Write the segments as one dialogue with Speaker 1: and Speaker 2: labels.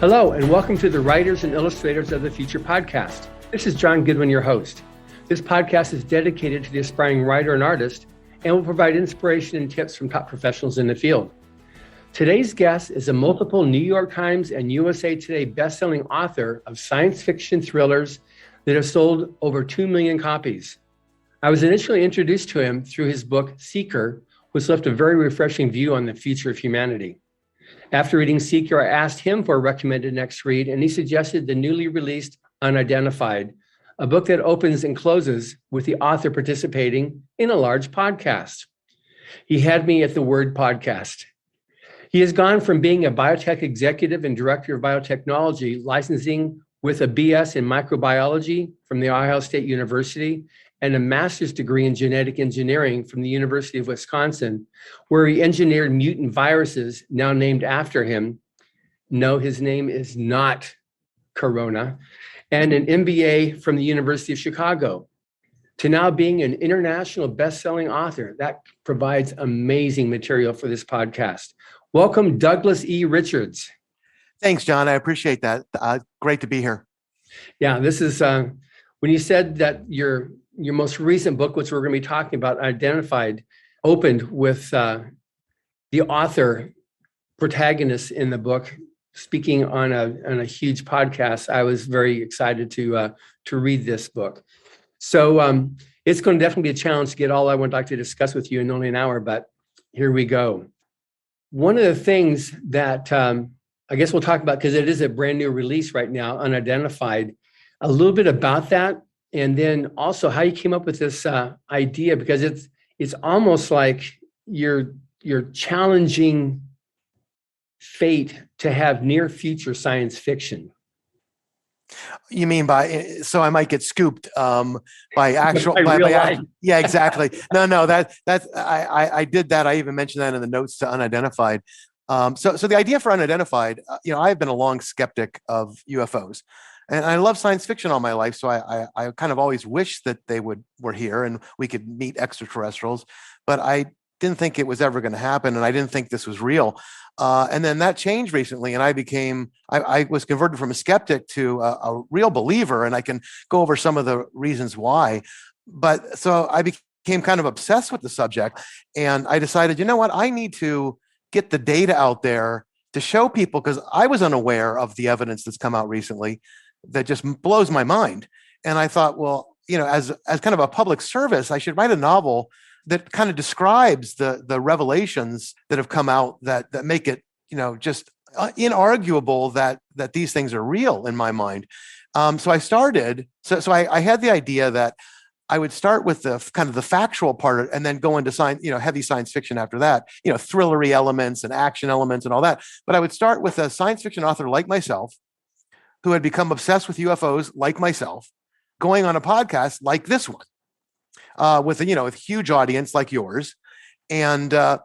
Speaker 1: Hello, and welcome to the Writers and Illustrators of the Future podcast. This is John Goodwin, your host. This podcast is dedicated to the aspiring writer and artist and will provide inspiration and tips from top professionals in the field. Today's guest is a multiple New York Times and USA Today bestselling author of science fiction thrillers that have sold over 2 million copies. I was initially introduced to him through his book, Seeker, which left a very refreshing view on the future of humanity. After reading Seeker, I asked him for a recommended next read, and he suggested the newly released Unidentified, a book that opens and closes with the author participating in a large podcast. He had me at the word podcast. He has gone from being a biotech executive and director of biotechnology, licensing with a BS in microbiology from The Ohio State University and a master's degree in genetic engineering from the University of Wisconsin, where he engineered mutant viruses now named after him. No, his name is not Corona, and an MBA from the University of Chicago, to now being an international best-selling author. That provides amazing material for this podcast. Welcome, Douglas E. Richards.
Speaker 2: Thanks, John. I appreciate that. Great to be here.
Speaker 1: Yeah, this is when you said that your most recent book, which we're going to be talking about, Identified, opened with the author protagonist in the book speaking on a huge podcast. I was very excited to read this book. So it's going to definitely be a challenge to get all I would like to discuss with you in only an hour, but here we go. One of the things that I guess we'll talk about, because it is a brand new release right now, Unidentified, a little bit about that, and then also how you came up with this idea, because it's almost like you're challenging fate to have near future science fiction.
Speaker 2: You mean so I might get scooped by actual
Speaker 1: by real life.
Speaker 2: Yeah, exactly. No, that's I did that. I even mentioned that in the notes to Unidentified. So the idea for Unidentified, I've been a long skeptic of UFOs. And I love science fiction all my life, so I kind of always wished that they were here and we could meet extraterrestrials, but I didn't think it was ever going to happen, and I didn't think this was real. And then that changed recently, and I was converted from a skeptic to a real believer, and I can go over some of the reasons why. But so I became kind of obsessed with the subject, and I decided, you know what, I need to get the data out there to show people, because I was unaware of the evidence that's come out recently that just blows my mind. And I thought, well, as kind of a public service, I should write a novel that kind of describes the revelations that have come out that make it, just inarguable that these things are real in my mind. So I started, so I had the idea that I would start with the kind of the factual part and then go into science, heavy science fiction after that, thrillery elements and action elements and all that. But I would start with a science fiction author like myself, who had become obsessed with UFOs like myself, going on a podcast like this one, with a huge audience like yours. And the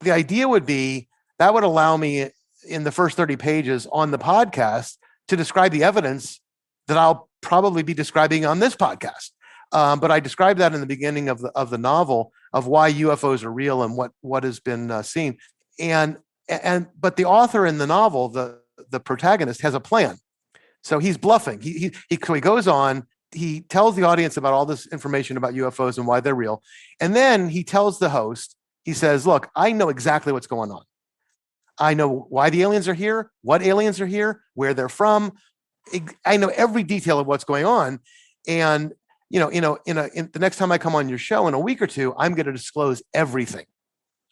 Speaker 2: idea would be that would allow me in the first 30 pages on the podcast to describe the evidence that I'll probably be describing on this podcast. But I described that in the beginning of the novel, of why UFOs are real and what has been seen. But the author in the novel, the protagonist, has a plan. So he's bluffing. So he goes on, he tells the audience about all this information about UFOs and why they're real. And then he tells the host, he says, look, I know exactly what's going on. I know why the aliens are here, what aliens are here, where they're from. I know every detail of what's going on. And, in the next time I come on your show in a week or two, I'm going to disclose everything.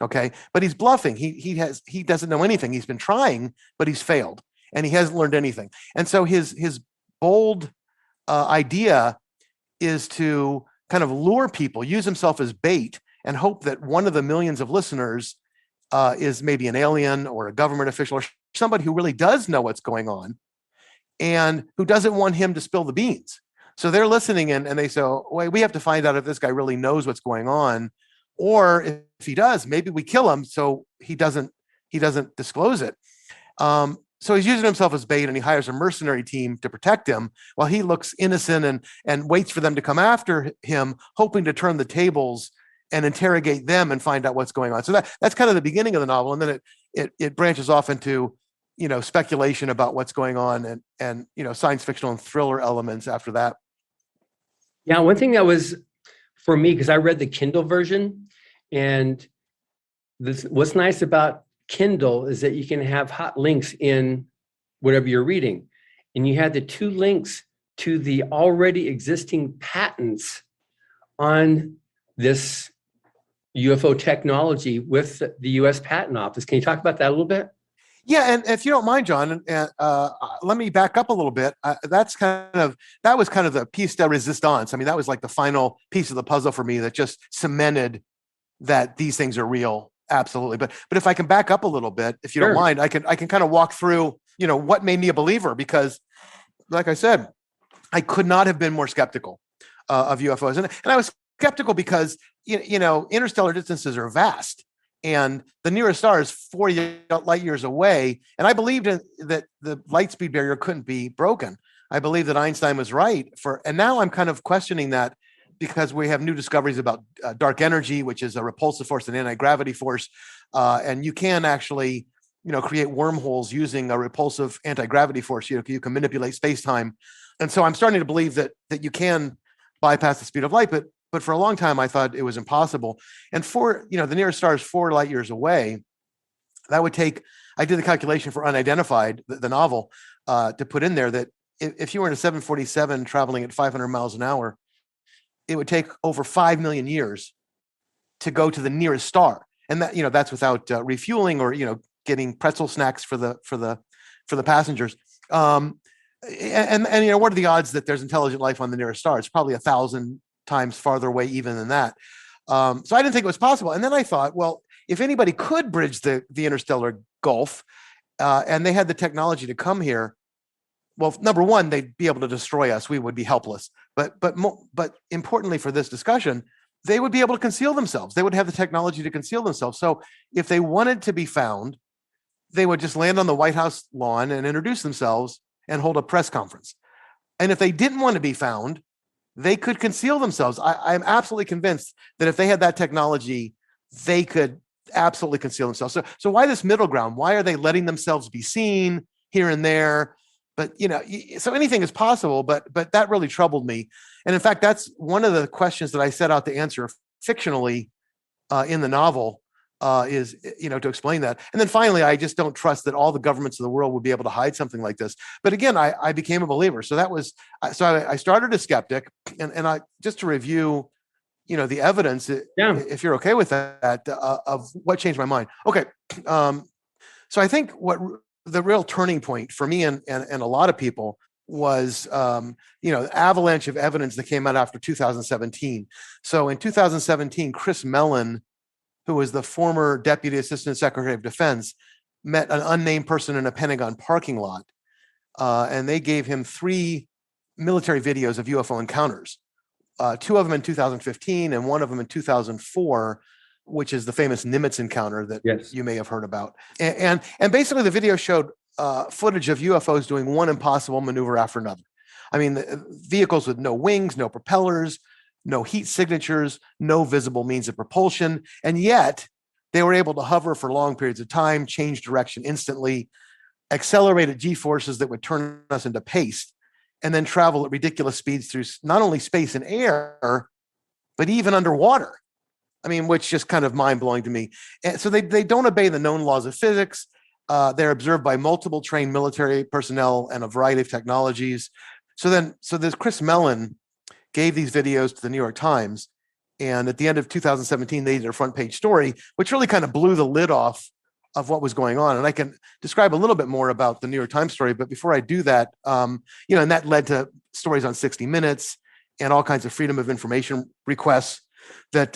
Speaker 2: Okay. But he's bluffing. He doesn't know anything. He's been trying, but he's failed and he hasn't learned anything. And so his bold idea is to kind of lure people, use himself as bait, and hope that one of the millions of listeners is maybe an alien or a government official or somebody who really does know what's going on and who doesn't want him to spill the beans. So they're listening in and they say, wait, we have to find out if this guy really knows what's going on. Or if he does, maybe we kill him so he doesn't disclose it. So he's using himself as bait, and he hires a mercenary team to protect him while he looks innocent and waits for them to come after him, hoping to turn the tables and interrogate them and find out what's going on. So that's kind of the beginning of the novel. And then it branches off into speculation about what's going on and science fictional and thriller elements after that.
Speaker 1: Yeah, one thing that was for me, because I read the Kindle version, and what's nice about Kindle is that you can have hot links in whatever you're reading. And you had the 2 links to the already existing patents on this UFO technology with the US Patent Office. Can you talk about that a little bit?
Speaker 2: Yeah, and if you don't mind, John, let me back up a little bit. That was kind of the piece de resistance. I mean, that was like the final piece of the puzzle for me that just cemented that these things are real. Absolutely. But if I can back up a little bit, if you don't mind, I can kind of walk through, what made me a believer, because like I said, I could not have been more skeptical of UFOs. And I was skeptical because, interstellar distances are vast. And the nearest star is 40 light years away. And I believed that the light speed barrier couldn't be broken. I believe that Einstein was right. And now I'm kind of questioning that, because we have new discoveries about dark energy, which is a repulsive force, an anti-gravity force. And you can actually, create wormholes using a repulsive anti-gravity force. You can manipulate space-time. And so I'm starting to believe that you can bypass the speed of light, but for a long time, I thought it was impossible. And the nearest star is 4 light years away. That would take, I did the calculation for Unidentified, the novel, to put in there that if you were in a 747 traveling at 500 miles an hour, it would take over 5 million years to go to the nearest star. And that, that's without refueling or, getting pretzel snacks for the passengers. And what are the odds that there's intelligent life on the nearest star? It's probably 1,000 times farther away even than that. So I didn't think it was possible. And then I thought, well, if anybody could bridge the interstellar gulf, and they had the technology to come here, well, number one, they'd be able to destroy us. We would be helpless. But importantly for this discussion, they would be able to conceal themselves. They would have the technology to conceal themselves. So if they wanted to be found, they would just land on the White House lawn and introduce themselves and hold a press conference. And if they didn't want to be found, they could conceal themselves. I'm absolutely convinced that if they had that technology, they could absolutely conceal themselves. So why this middle ground? Why are they letting themselves be seen here and there? But so anything is possible. But that really troubled me. And in fact, that's one of the questions that I set out to answer fictionally in the novel. Is to explain that. And then finally, I just don't trust that all the governments of the world would be able to hide something like this. But again, I became a believer. So I started a skeptic, and I just to review, the evidence. If you're okay with that, of what changed my mind. Okay, so I think what the real turning point for me and a lot of people was the avalanche of evidence that came out after 2017. So in 2017, Chris Mellon, who was the former Deputy Assistant Secretary of Defense, met an unnamed person in a Pentagon parking lot. And they gave him 3 military videos of UFO encounters, 2 of them in 2015 and 1 of them in 2004, which is the famous Nimitz encounter that you may have heard about. And basically the video showed footage of UFOs doing one impossible maneuver after another. I mean, vehicles with no wings, no propellers, no heat signatures, no visible means of propulsion. And yet they were able to hover for long periods of time, change direction instantly, accelerated G-forces that would turn us into paste, and then travel at ridiculous speeds through not only space and air, but even underwater. I mean, which just kind of mind-blowing to me. And so they don't obey the known laws of physics. They're observed by multiple trained military personnel and a variety of technologies. So this Chris Mellon gave these videos to the New York Times. And at the end of 2017, they did a front page story, which really kind of blew the lid off of what was going on. And I can describe a little bit more about the New York Times story. But before I do that, and that led to stories on 60 Minutes and all kinds of freedom of information requests that,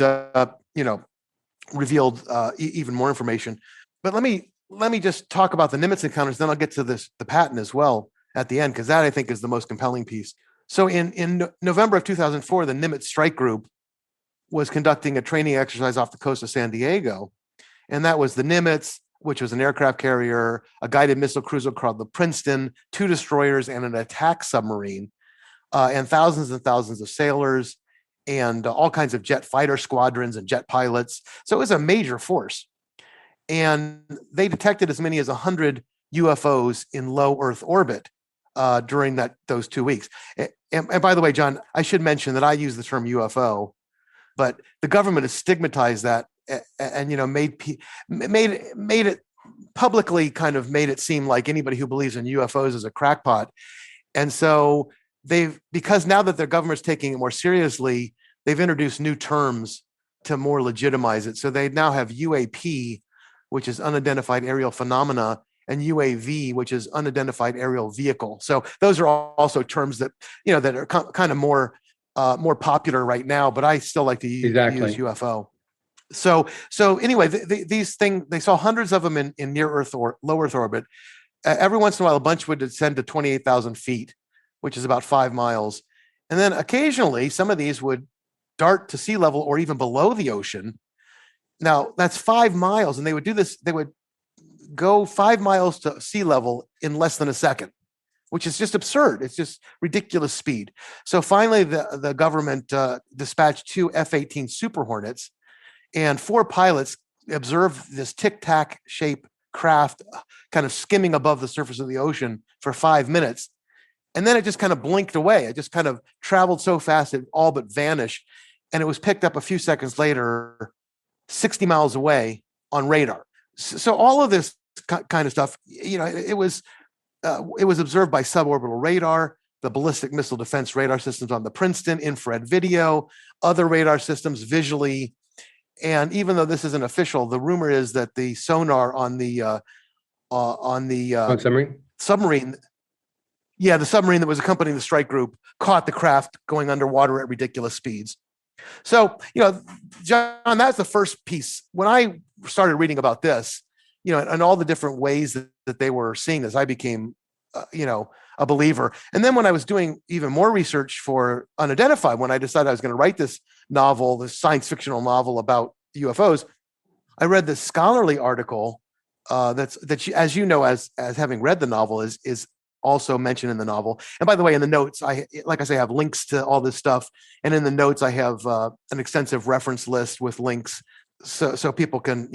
Speaker 2: revealed even more information. But let me just talk about the Nimitz encounters. Then I'll get to the patent as well at the end, because that I think is the most compelling piece. So in November of 2004, the Nimitz Strike Group was conducting a training exercise off the coast of San Diego. And that was the Nimitz, which was an aircraft carrier, a guided missile cruiser called the Princeton, 2 destroyers, and an attack submarine, and thousands of sailors, and all kinds of jet fighter squadrons and jet pilots. So it was a major force. And they detected as many as 100 UFOs in low Earth orbit during those 2 weeks. And by the way, John, I should mention that I use the term UFO, but the government has stigmatized that and made it publicly, kind of made it seem like anybody who believes in UFOs is a crackpot. And so because now that their government's taking it more seriously, they've introduced new terms to more legitimize it. So they now have UAP, which is unidentified aerial phenomena, and UAV, which is unidentified aerial vehicle. So those are also terms that that are kind of more popular right now. But I still like to use UFO. So anyway, these things, they saw hundreds of them in near Earth or low Earth orbit. Every once in a while, a bunch would descend to 28,000 feet, which is about 5 miles, and then occasionally some of these would dart to sea level or even below the ocean. Now that's 5 miles, and they would do this. They would go 5 miles to sea level in less than a second, which is just absurd. It's just ridiculous speed. So finally, the government dispatched 2 F-18 Super Hornets, and 4 pilots observed this tic-tac shaped craft kind of skimming above the surface of the ocean for 5 minutes. And then it just kind of blinked away. It just kind of traveled so fast it all but vanished. And it was picked up a few seconds later, 60 miles away on radar. So all of this kind of stuff, it was observed by suborbital radar, the ballistic missile defense radar systems on the Princeton, infrared video, other radar systems visually. And even though this isn't official, the rumor is that the sonar on the submarine, the submarine that was accompanying the strike group caught the craft going underwater at ridiculous speeds. So, John, that's the first piece. When I started reading about this, and all the different ways that they were seeing this, I became, a believer. And then when I was doing even more research for Unidentified, when I decided I was going to write this novel, this science fictional novel about UFOs, I read this scholarly article that as you know, as having read the novel, is also mentioned in the novel. And by the way, in the notes, I have links to all this stuff. And in the notes, I have an extensive reference list with links so people can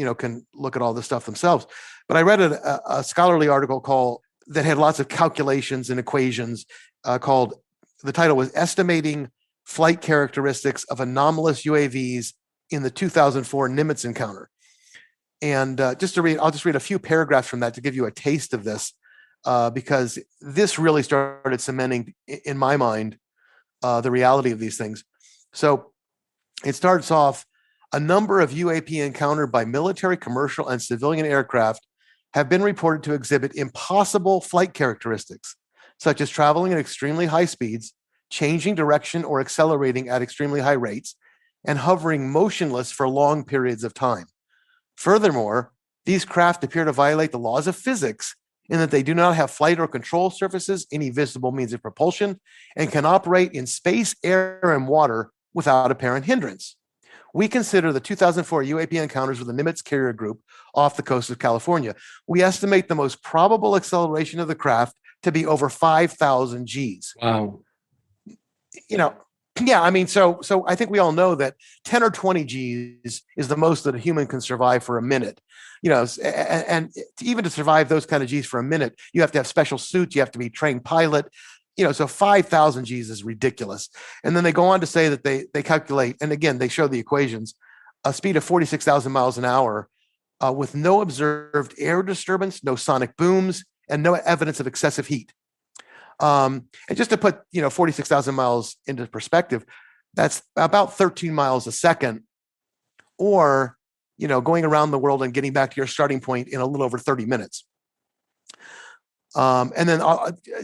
Speaker 2: look at all this stuff themselves. But I read a scholarly article that had lots of calculations and equations called, the title was Estimating Flight Characteristics of Anomalous UAVs in the 2004 Nimitz Encounter. And I'll just read a few paragraphs from that to give you a taste of this, because this really started cementing in my mind the reality of these things. So it starts off, a number of UAP encountered by military, commercial, and civilian aircraft have been reported to exhibit impossible flight characteristics, such as traveling at extremely high speeds, changing direction or accelerating at extremely high rates, and hovering motionless for long periods of time. Furthermore, these craft appear to violate the laws of physics in that they do not have flight or control surfaces, any visible means of propulsion, and can operate in space, air, and water without apparent hindrance. We consider the 2004 UAP encounters with the Nimitz carrier group off the coast of California. We estimate the most probable acceleration of the craft to be over 5,000 Gs.
Speaker 1: Wow.
Speaker 2: So I think we all know that 10 or 20 Gs is the most that a human can survive for a minute. And even to survive those kind of Gs for a minute, you have to have special suits. You have to be a trained pilot. So 5,000 Gs is ridiculous. And then they go on to say that they calculate, and again, they show the equations, a speed of 46,000 miles an hour with no observed air disturbance, no sonic booms, and no evidence of excessive heat. And just to put, 46,000 miles into perspective, that's about 13 miles a second, or, going around the world and getting back to your starting point in a little over 30 minutes. And then,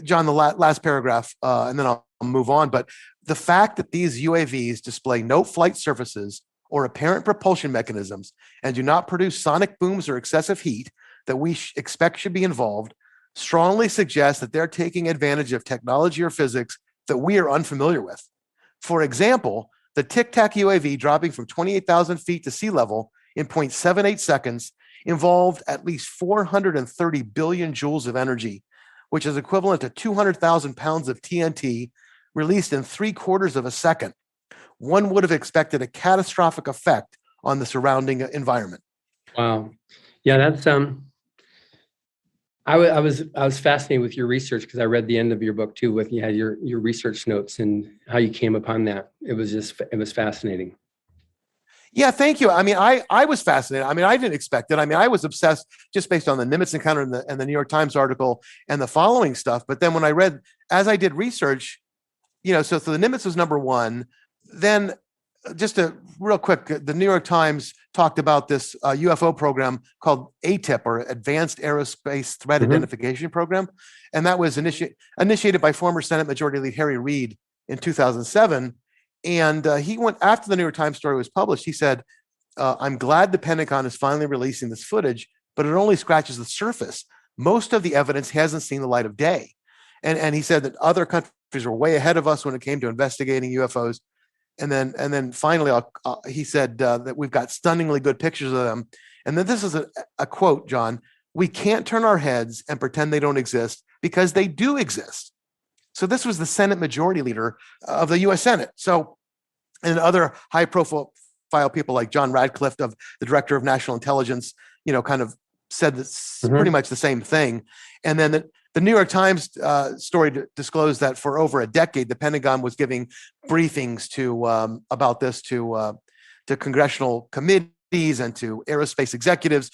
Speaker 2: John, the last paragraph, and then I'll move on. But the fact that these UAVs display no flight surfaces or apparent propulsion mechanisms and do not produce sonic booms or excessive heat that we expect should be involved strongly suggests that they're taking advantage of technology or physics that we are unfamiliar with. For example, the Tic Tac UAV dropping from 28,000 feet to sea level in 0.78 seconds involved at least 430 billion joules of energy, which is equivalent to 200,000 pounds of TNT released in 3/4 of a second. One would have expected a catastrophic effect on the surrounding environment.
Speaker 1: Wow. Yeah, that's I was fascinated with your research because I read the end of your book too. With you had your research notes and how you came upon that. It was fascinating.
Speaker 2: Yeah, thank you. I mean, I was fascinated. I mean, I didn't expect it. I mean, I was obsessed just based on the Nimitz encounter and the New York Times article and the following stuff. But then when I read, as I did research, so the Nimitz was number one. Then just a real quick, the New York Times talked about this UFO program called ATIP, or Advanced Aerospace Threat Identification Program. And that was initiated by former Senate Majority Leader Harry Reid in 2007. And he went, after the New York Times story was published, he said, I'm glad the Pentagon is finally releasing this footage, but it only scratches the surface. Most of the evidence hasn't seen the light of day. And he said that other countries were way ahead of us when it came to investigating UFOs. And then finally, he said that we've got stunningly good pictures of them. And then this is a quote, John: "We can't turn our heads and pretend they don't exist, because they do exist." So this was the Senate Majority Leader of the U.S. Senate. So, and other high-profile people like John Radcliffe, of the Director of National Intelligence, kind of said this pretty much the same thing. And then the New York Times story disclosed that for over a decade, the Pentagon was giving briefings about this to congressional committees and to aerospace executives,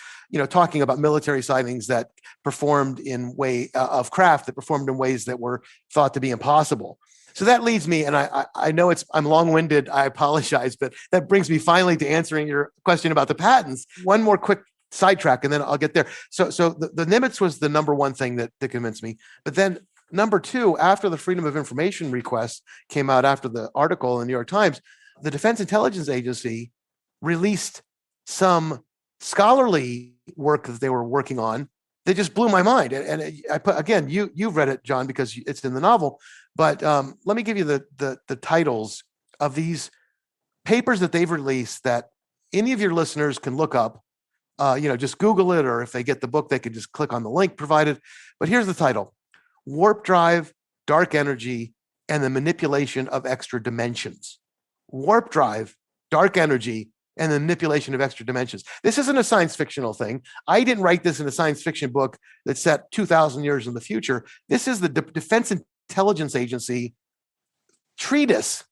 Speaker 2: talking about military sightings that performed in of craft that performed in ways that were thought to be impossible. So that leads me, and I know I'm long-winded, I apologize, but that brings me finally to answering your question about the patents. One more quick sidetrack, and then I'll get there. So the Nimitz was the number one thing that convinced me. But then number two, after the Freedom of Information request came out after the article in the New York Times, the Defense Intelligence Agency released some scholarly work that they were working on that just blew my mind. And I put, again, you've read it, John, because it's in the novel. But let me give you the titles of these papers that they've released that any of your listeners can look up. Just Google it, or if they get the book, they can just click on the link provided. But here's the title: Warp Drive, Dark Energy, and the Manipulation of Extra Dimensions. Warp Drive, Dark Energy, and the Manipulation of Extra Dimensions. This isn't a science fictional thing. I didn't write this in a science fiction book that's set 2,000 years in the future. This is the Defense Intelligence Agency treatise,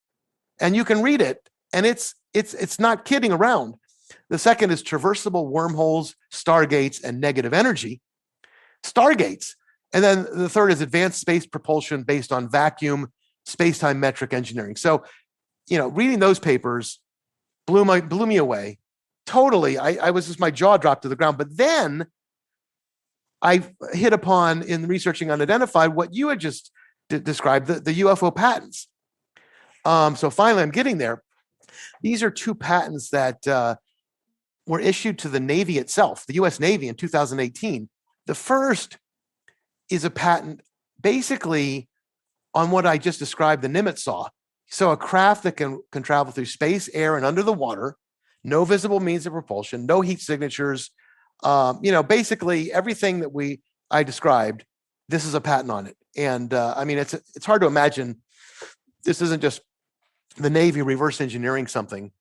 Speaker 2: and you can read it, and it's not kidding around. The second is traversable wormholes, stargates, and negative energy. Stargates. And then the third is advanced space propulsion based on vacuum, space-time metric engineering. So, reading those papers blew me away. Totally. I was just, my jaw dropped to the ground. But then I hit upon, in researching Unidentified, what you had just described, the UFO patents. So finally, I'm getting there. These are two patents that were issued to the Navy itself, the U.S. Navy, in 2018. The first is a patent basically on what I just described, the Nimitz saw. So a craft that can travel through space, air, and under the water, no visible means of propulsion, no heat signatures, basically everything that I described, this is a patent on it. And I mean, it's hard to imagine this isn't just the Navy reverse engineering something.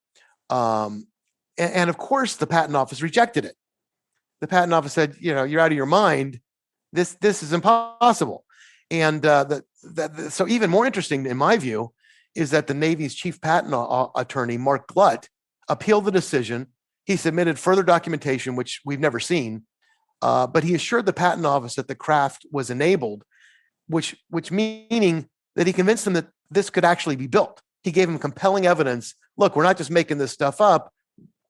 Speaker 2: And of course, the patent office rejected it. The patent office said, you're out of your mind. This is impossible. And so even more interesting, in my view, is that the Navy's chief patent attorney, Mark Glutt, appealed the decision. He submitted further documentation, which we've never seen, but he assured the patent office that the craft was enabled, which meaning that he convinced them that this could actually be built. He gave them compelling evidence. Look, we're not just making this stuff up.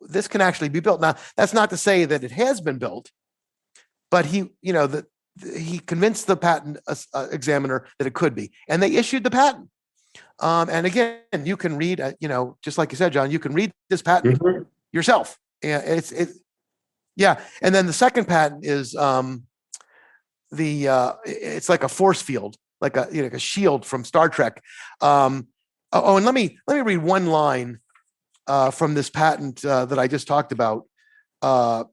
Speaker 2: This can actually be built. Now, that's not to say that it has been built, but he convinced the patent examiner that it could be, and they issued the patent. And again, you can read, just like you said, John, you can read this patent yourself. And yeah. And then the second patent is it's like a force field, like a shield from Star Trek. And let me read one line from this patent that I just talked about. My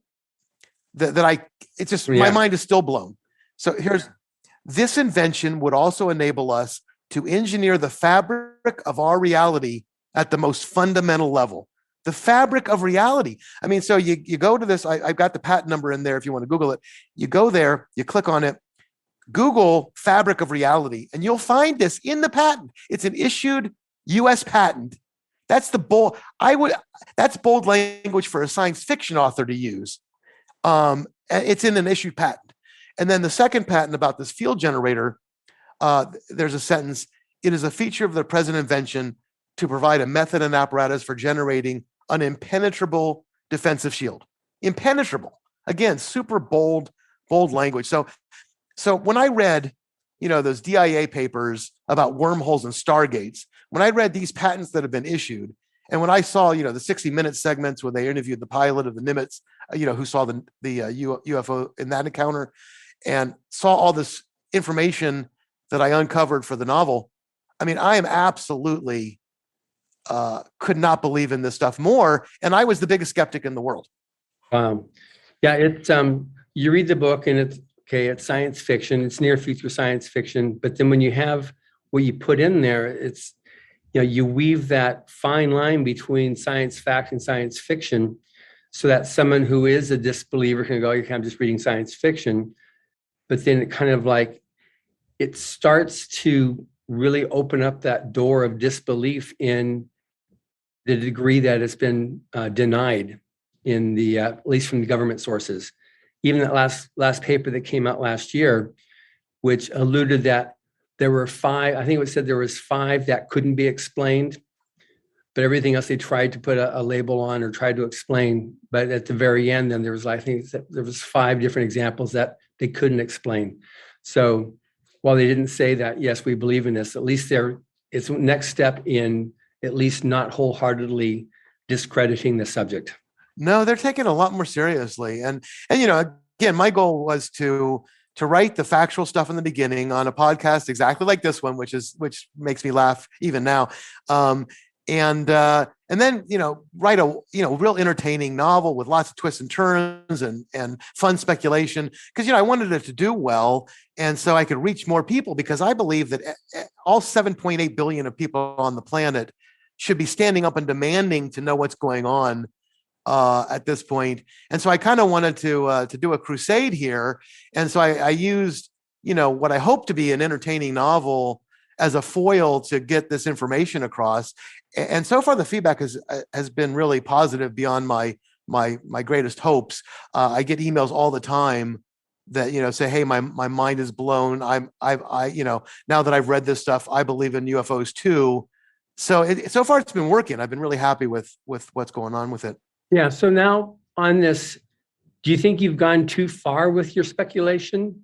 Speaker 2: mind is still blown. So this invention would also enable us to engineer the fabric of our reality at the most fundamental level. The fabric of reality. I mean, so you go to this, I've got the patent number in there if you want to Google it. You go there, you click on it, Google fabric of reality, and you'll find this in the patent. It's an issued US patent. That's that's bold language for a science fiction author to use. It's in an issued patent. And then the second patent about this field generator, there's a sentence, it is a feature of the present invention to provide a method and apparatus for generating an impenetrable defensive shield. Impenetrable. Again, super bold language. So when I read, those DIA papers about wormholes and stargates, when I read these patents that have been issued, and when I saw, the 60 Minutes segments where they interviewed the pilot of the Nimitz, who saw the UFO in that encounter, and saw all this information that I uncovered for the novel, I mean, I am absolutely could not believe in this stuff more. And I was the biggest skeptic in the world.
Speaker 1: Yeah, it's you read the book and it's science fiction, it's near future science fiction, but then when you have what you put in there, it's you weave that fine line between science fact and science fiction, so that someone who is a disbeliever can go, I'm just reading science fiction, but then it kind of like it starts to really open up that door of disbelief in the degree that it's been denied in the at least from the government sources. Even that last paper that came out last year, which alluded that there were 5, I think it said there was 5 that couldn't be explained, but everything else they tried to put a label on or tried to explain. But at the very end, then there was, I think there was 5 different examples that they couldn't explain. So while they didn't say that, yes, we believe in this, at least it's next step in at least not wholeheartedly discrediting the subject.
Speaker 2: No, they're taking it a lot more seriously. And again, my goal was to write the factual stuff in the beginning on a podcast exactly like this one, which makes me laugh even now. And then, write a, real entertaining novel with lots of twists and turns and fun speculation. Because, I wanted it to do well. And so I could reach more people, because I believe that all 7.8 billion of people on the planet should be standing up and demanding to know what's going on at this point. And so I kind of wanted to do a crusade here. And so I used, what I hope to be an entertaining novel as a foil to get this information across. And so far the feedback has been really positive beyond my greatest hopes. I get emails all the time that, say, hey, my mind is blown. Now that I've read this stuff, I believe in UFOs too. So so far it's been working. I've been really happy with what's going on with it.
Speaker 1: Yeah. So now on this, do you think you've gone too far with your speculation?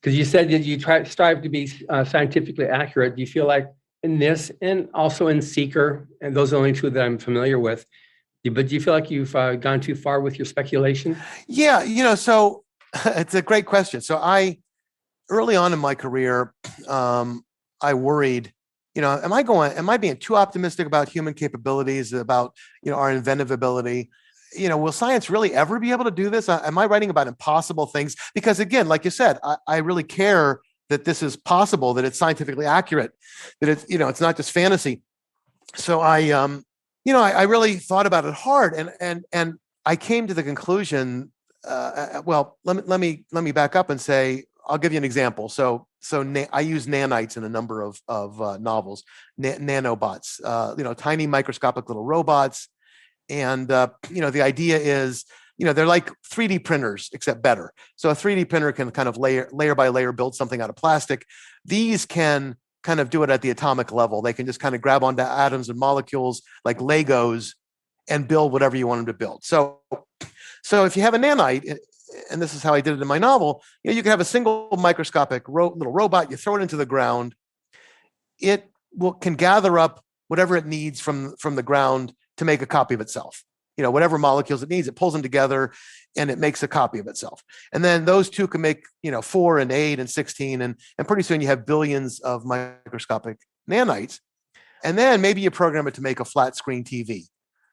Speaker 1: Because you said that you strive to be scientifically accurate. Do you feel like in this and also in Seeker, and those are the only 2 that I'm familiar with, but do you feel like you've gone too far with your speculation?
Speaker 2: Yeah. So it's a great question. So early on in my career, I worried, am I being too optimistic about human capabilities, about, our inventive ability? Will science really ever be able to do this? Am I writing about impossible things? Because again, like you said, I really care that this is possible, that it's scientifically accurate, that it's, it's not just fantasy. So I really thought about it hard, and I came to the conclusion. Well, let me back up and say, I'll give you an example. So I use nanites in a number of novels, nanobots, tiny microscopic little robots. And, the idea is, they're like 3D printers, except better. So a 3D printer can kind of layer by layer build something out of plastic. These can kind of do it at the atomic level. They can just kind of grab onto atoms and molecules like Legos and build whatever you want them to build. So if you have a nanite, and this is how I did it in my novel, you can have a single microscopic little robot, you throw it into the ground, it can gather up whatever it needs from the ground to make a copy of itself. Whatever molecules it needs, it pulls them together and it makes a copy of itself. And then those 2 can make, 4 and 8 and 16. And pretty soon you have billions of microscopic nanites. And then maybe you program it to make a flat screen TV.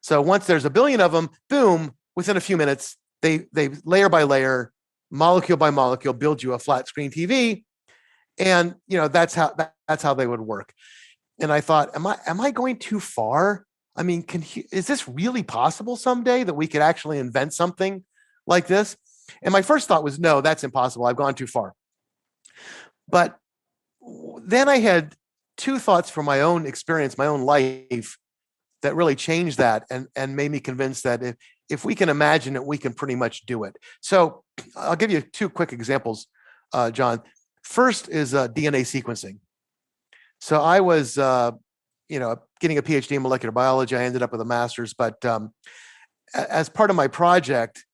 Speaker 2: So once there's a billion of them, boom, within a few minutes, they layer by layer, molecule by molecule, build you a flat screen TV. And, that's how they would work. And I thought, am I going too far? I mean, is this really possible someday that we could actually invent something like this? And my first thought was, no, that's impossible. I've gone too far. But then I had two thoughts from my own experience, my own life, that really changed that and made me convinced that if we can imagine it, we can pretty much do it. So I'll give you two quick examples, John. First is DNA sequencing. So I was, getting a PhD in molecular biology. I ended up with a master's, but as part of my project,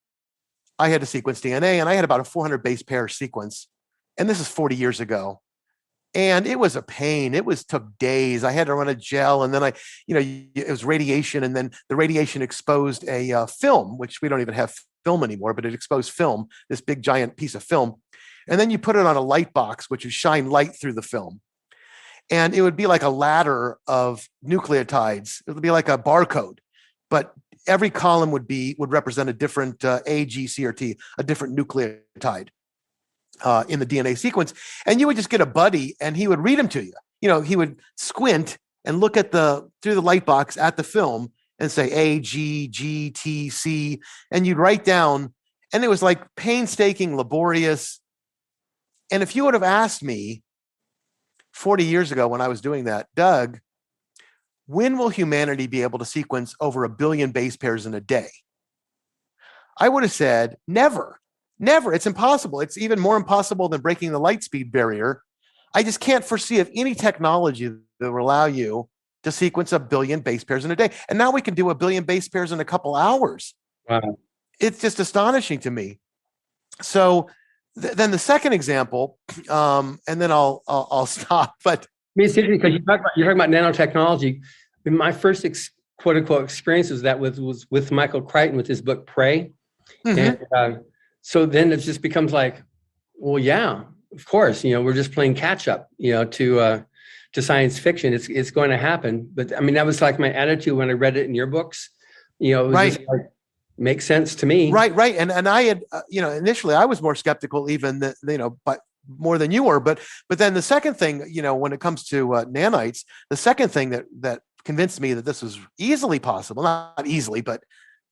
Speaker 2: I had to sequence DNA, and I had about a 400 base pair sequence. And this is 40 years ago. And it was a pain. Took days. I had to run a gel, and then it was radiation, and then the radiation exposed a film, which we don't even have film anymore, but it exposed film, this big giant piece of film. And then you put it on a light box, which would shine light through the film. And it would be like a ladder of nucleotides. It would be like a barcode, but every column would represent a different A, G, C, or T, a different nucleotide in the DNA sequence. And you would just get a buddy, and he would read them to you. He would squint and look through the light box at the film and say A, G, G, T, C, and you'd write down. And it was like painstaking, laborious. And if you would have asked me 40 years ago when I was doing that, Doug, when will humanity be able to sequence over 1 billion base pairs in a day? I would have said, never. Never. It's impossible. It's even more impossible than breaking the light speed barrier. I just can't foresee of any technology that will allow you to sequence 1 billion base pairs in a day. And now we can do 1 billion base pairs in a couple hours.
Speaker 1: Wow.
Speaker 2: It's just astonishing to me. So then the second example, and then I'll stop. But
Speaker 1: I mean, it's interesting because you're talking about nanotechnology. My first quote unquote experience was with Michael Crichton with his book Prey.
Speaker 2: Mm-hmm.
Speaker 1: And so then it just becomes like, well, yeah, of course, we're just playing catch up, to science fiction. It's going to happen. But I mean, that was like my attitude when I read it in your books. It was
Speaker 2: right.
Speaker 1: just like, makes sense to me.
Speaker 2: Right. And I had, initially I was more skeptical even but more than you were. But then the second thing, when it comes to nanites, the second thing that convinced me that this was easily possible, not easily, but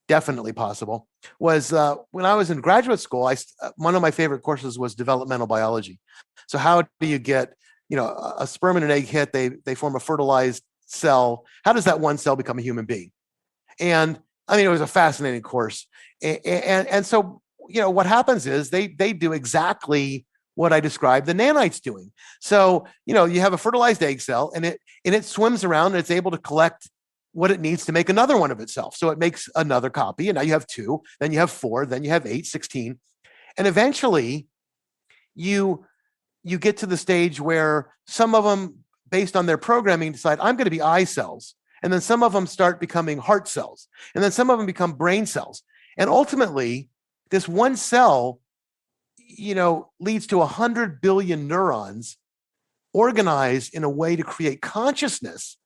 Speaker 2: definitely possible, was when I was in graduate school. One of my favorite courses was developmental biology. So how do you get, a sperm and an egg hit? They form a fertilized cell. How does that one cell become a human being? And I mean, it was a fascinating course. And so, what happens is they do exactly what I described the nanites doing. So, you have a fertilized egg cell, and it swims around, and it's able to collect what it needs to make another one of itself. So it makes another copy, and now you have 2, then you have 4, then you have 8, 16. And eventually you get to the stage where some of them, based on their programming, decide, I'm going to be eye cells. And then some of them start becoming heart cells. And then some of them become brain cells. And ultimately, this one cell, leads to 100 billion neurons organized in a way to create consciousness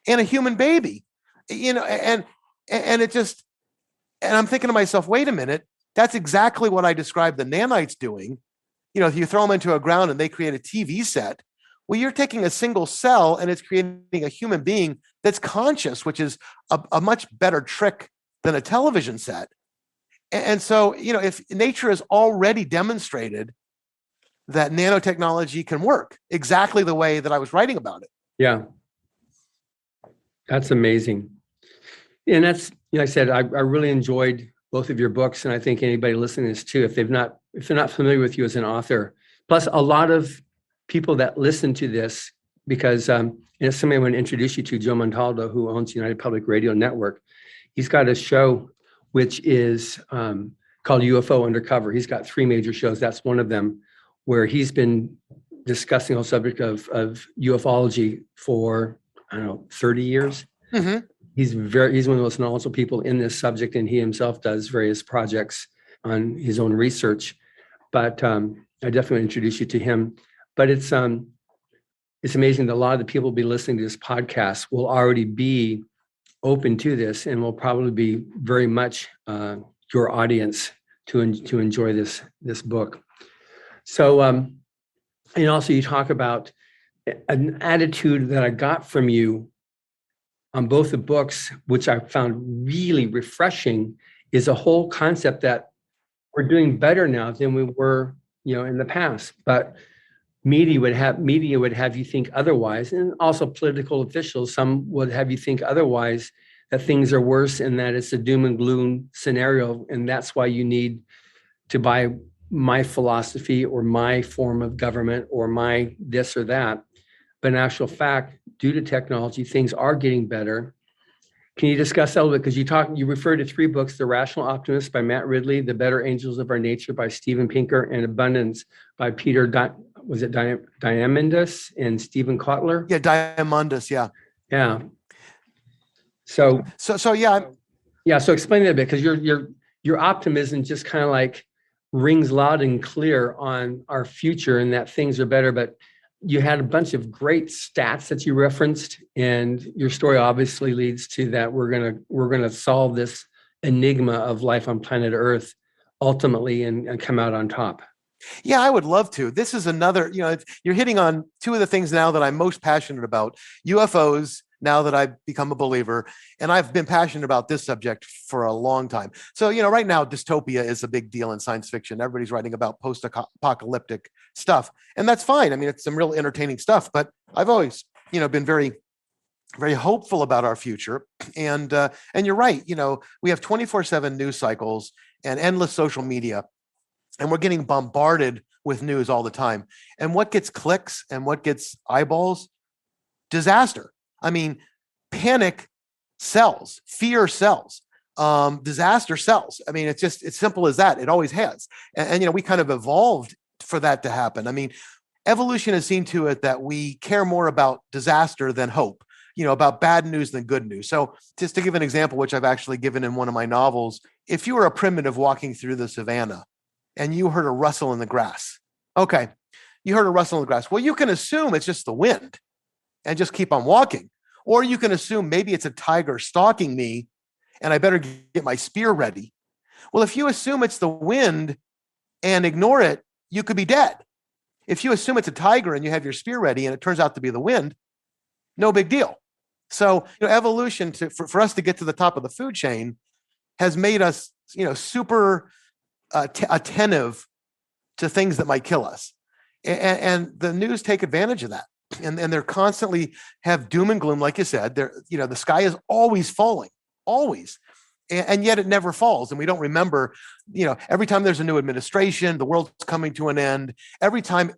Speaker 2: and a human baby. And it just, and I'm thinking to myself, wait a minute, that's exactly what I described the nanites doing. If you throw them into a ground and they create a TV set, well, you're taking a single cell and it's creating a human being that's conscious, which is a much better trick than a television set. And so, if nature has already demonstrated that nanotechnology can work exactly the way that I was writing about it.
Speaker 1: Yeah. That's amazing. And that's, I said, I really enjoyed both of your books. And I think anybody listening to this too, if they're not familiar with you as an author, plus a lot of people that listen to this, because somebody I want to introduce you to, Joe Montaldo, who owns United Public Radio Network. He's got a show which is called UFO Undercover. He's got 3 major shows. That's one of them, where he's been discussing the whole subject of ufology for, 30 years.
Speaker 2: Mm-hmm.
Speaker 1: He's one of the most knowledgeable people in this subject, and he himself does various projects on his own research. But I definitely introduce you to him. But it's amazing that a lot of the people who will be listening to this podcast will already be open to this and will probably be very much your audience to enjoy this book. So, and also you talk about an attitude that I got from you on both the books, which I found really refreshing, is a whole concept that we're doing better now than we were, in the past. But media would have you think otherwise, and also political officials, some would have you think otherwise, that things are worse and that it's a doom and gloom scenario, and that's why you need to buy my philosophy or my form of government or my this or that. But in actual fact, due to technology, things are getting better. Can you discuss that a little bit? Because you referred to 3 books: The Rational Optimist by Matt Ridley, The Better Angels of Our Nature by Steven Pinker, and Abundance by Peter Diamandis and Stephen Kotler?
Speaker 2: Yeah, Diamandis, yeah.
Speaker 1: Yeah. So
Speaker 2: yeah.
Speaker 1: Yeah, so explain that a bit, because your optimism just kind of like rings loud and clear on our future and that things are better. But you had a bunch of great stats that you referenced, and your story obviously leads to that we're gonna solve this enigma of life on planet Earth ultimately and come out on top.
Speaker 2: Yeah, I would love to. This is another, you're hitting on 2 of the things now that I'm most passionate about: UFOs, now that I've become a believer, and I've been passionate about this subject for a long time. So, right now, dystopia is a big deal in science fiction. Everybody's writing about post-apocalyptic stuff, and that's fine. I mean, it's some real entertaining stuff, but I've always, been very, very hopeful about our future. And you're right. We have 24/7 news cycles and endless social media, and we're getting bombarded with news all the time. And what gets clicks and what gets eyeballs? Disaster. I mean, panic sells, fear sells, disaster sells. I mean, it's simple as that. It always has. And we kind of evolved for that to happen. I mean, evolution has seen to it that we care more about disaster than hope, about bad news than good news. So just to give an example, which I've actually given in one of my novels, if you were a primitive walking through the savannah and you heard a rustle in the grass, okay, you heard a rustle in the grass. Well, you can assume it's just the wind and just keep on walking. Or you can assume maybe it's a tiger stalking me and I better get my spear ready. Well, if you assume it's the wind and ignore it, you could be dead. If you assume it's a tiger and you have your spear ready and it turns out to be the wind, no big deal. So, evolution for us to get to the top of the food chain has made us, super attentive to things that might kill us. And the news take advantage of that. And they're constantly have doom and gloom, like you said. The sky is always falling, always, and yet it never falls. And we don't remember, every time there's a new administration, the world's coming to an end. Every time,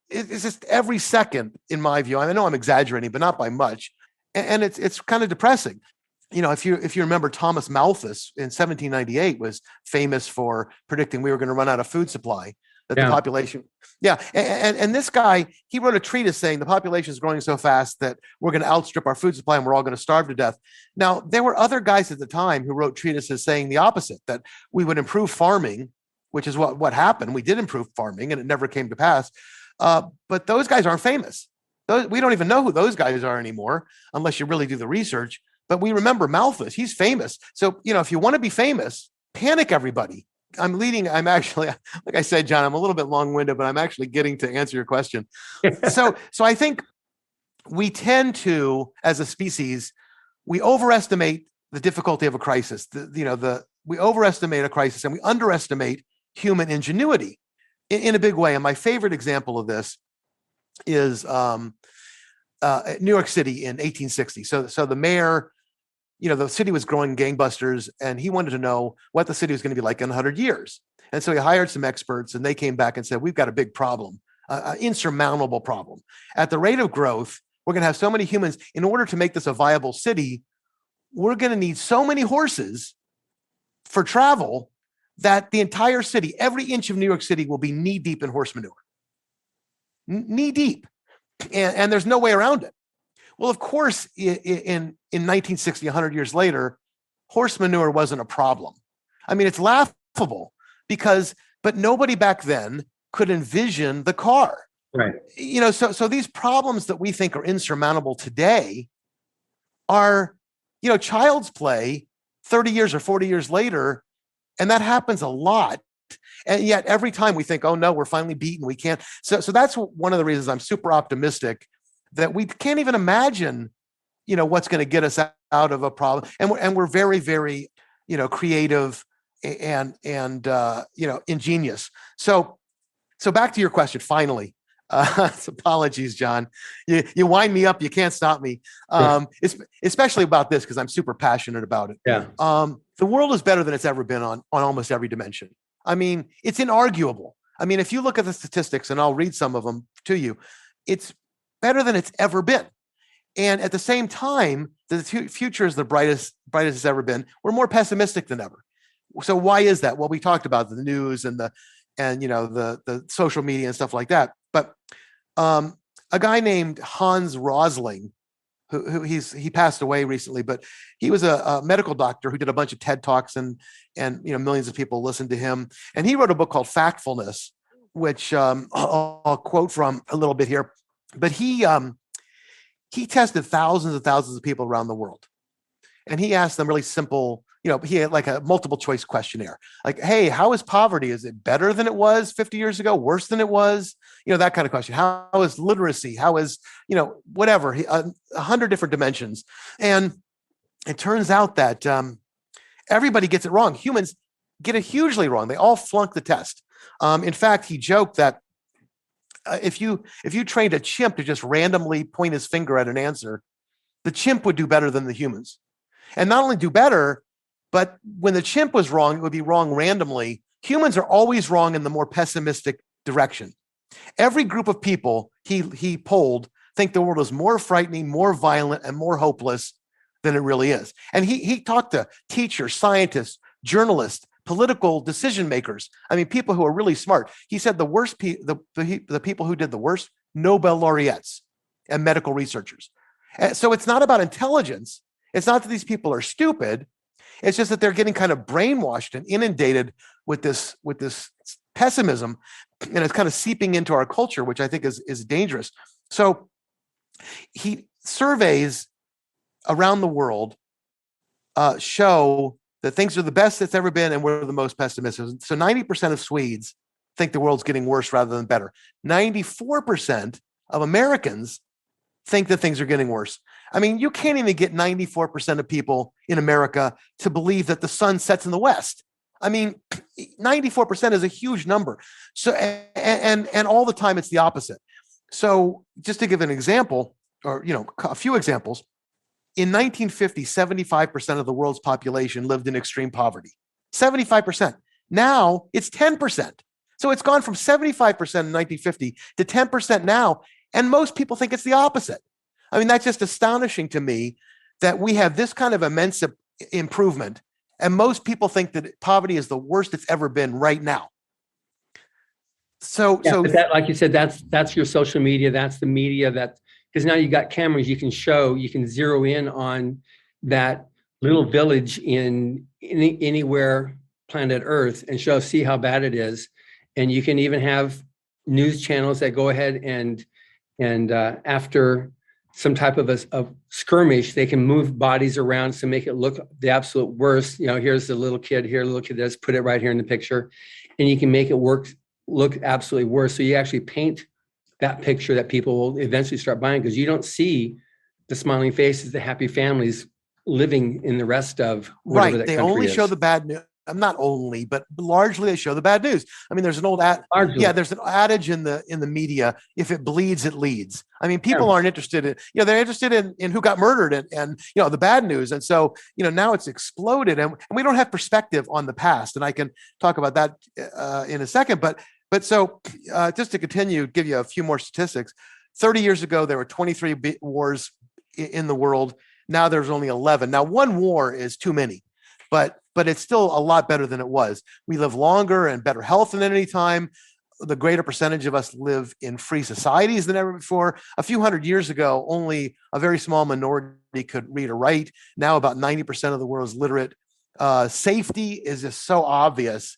Speaker 2: it's just every second, in my view. I know I'm exaggerating, but not by much. And it's kind of depressing. If you remember, Thomas Malthus in 1798 was famous for predicting we were going to run out of food supply. That the population, and this guy, he wrote a treatise saying the population is growing so fast that we're going to outstrip our food supply and we're all going to starve to death. Now, there were other guys at the time who wrote treatises saying the opposite, that we would improve farming, which is what happened. We did improve farming and it never came to pass. But those guys aren't famous. We don't even know who those guys are anymore, unless you really do the research. But we remember Malthus, he's famous. So, if you want to be famous, panic everybody. I'm actually, like I said, John, I'm a little bit long-winded, but I'm actually getting to answer your question. So I think we tend to, as a species, we overestimate the difficulty of a crisis. We overestimate a crisis and we underestimate human ingenuity in a big way. And my favorite example of this is New York City in 1860. So the mayor, the city was growing gangbusters, and he wanted to know what the city was going to be like in 100 years. And so he hired some experts, and they came back and said, we've got a big problem, an insurmountable problem. At the rate of growth, we're going to have so many humans. In order to make this a viable city, we're going to need so many horses for travel that the entire city, every inch of New York City, will be knee deep in horse manure. Knee deep. And there's no way around it. Well, of course, in 1960, 100 years later, horse manure wasn't a problem. I mean, it's laughable but nobody back then could envision the car.
Speaker 1: Right.
Speaker 2: So these problems that we think are insurmountable today are, child's play 30 years or 40 years later. And that happens a lot. And yet every time we think, oh no, we're finally beaten. We can't. So that's one of the reasons I'm super optimistic that we can't even imagine what's going to get us out of a problem. And we're very, very, creative and ingenious. So back to your question, finally. Apologies, John. You wind me up. You can't stop me. Especially about this, because I'm super passionate about it.
Speaker 1: Yeah.
Speaker 2: The world is better than it's ever been on almost every dimension. I mean, it's inarguable. I mean, if you look at the statistics, and I'll read some of them to you, it's better than it's ever been. And at the same time, the future is the brightest it's ever been. We're more pessimistic than ever. So why is that? Well, we talked about the news and the social media and stuff like that. But a guy named Hans Rosling, he passed away recently, but he was a medical doctor who did a bunch of TED Talks, and millions of people listened to him. And he wrote a book called Factfulness, which I'll quote from a little bit here. But he tested thousands and thousands of people around the world, and he asked them really simple. He had like a multiple choice questionnaire, like, hey, how is poverty? Is it better than it was 50 years ago? Worse than it was? That kind of question. How is literacy? How is, whatever, 100 different dimensions. And it turns out that everybody gets it wrong. Humans get it hugely wrong. They all flunk the test. In fact, he joked that if you trained a chimp to just randomly point his finger at an answer, the chimp would do better than the humans. And not only do better, but when the chimp was wrong, it would be wrong randomly. Humans are always wrong in the more pessimistic direction. Every group of people he polled think the world is more frightening, more violent, and more hopeless than it really is. And he talked to teachers, scientists, journalists, political decision makers. I mean, people who are really smart. He said the worst the people who did the worst, Nobel laureates and medical researchers. And so it's not about intelligence. It's not that these people are stupid. It's just that they're getting kind of brainwashed and inundated with this pessimism, and it's kind of seeping into our culture, which I think is dangerous. So he surveys around the world show that things are the best it's ever been, and we're the most pessimistic. So 90% of Swedes think the world's getting worse rather than better. 94% of Americans think that things are getting worse. I mean, you can't even get 94% of people in America to believe that the sun sets in the west. I mean, 94% is a huge number. So, and all the time it's the opposite. So just to give an example, or, a few examples, in 1950, 75% of the world's population lived in extreme poverty. 75%. Now it's 10%. So it's gone from 75% in 1950 to 10% now. And most people think it's the opposite. I mean, that's just astonishing to me that we have this kind of immense improvement. And most people think that poverty is the worst it's ever been right now. So
Speaker 1: but that, like you said, that's your social media. That's the media because now you got cameras, you can zero in on that little village in anywhere planet Earth and see how bad it is. And you can even have news channels that go ahead and after some type of a skirmish, they can move bodies around to make it look the absolute worst. Here's the little kid here, let's put it right here in the picture. And you can make it look absolutely worse. So you actually paint that picture that people will eventually start buying, because you don't see the smiling faces, the happy families living in the rest of whatever that country is.
Speaker 2: They only show the bad news. Not only, but largely they show the bad news. I mean, there's an there's an adage in the media: if it bleeds, it leads. I mean, people aren't interested in, they're interested in who got murdered and the bad news. And so, now it's exploded, and we don't have perspective on the past. And I can talk about that in a second. But so just to continue, give you a few more statistics. 30 years ago, there were 23 wars in the world. Now there's only 11. Now, one war is too many, but it's still a lot better than it was. We live longer and better health than any time. The greater percentage of us live in free societies than ever before. A few hundred years ago, only a very small minority could read or write. Now about 90% of the world is literate. Safety is just so obvious.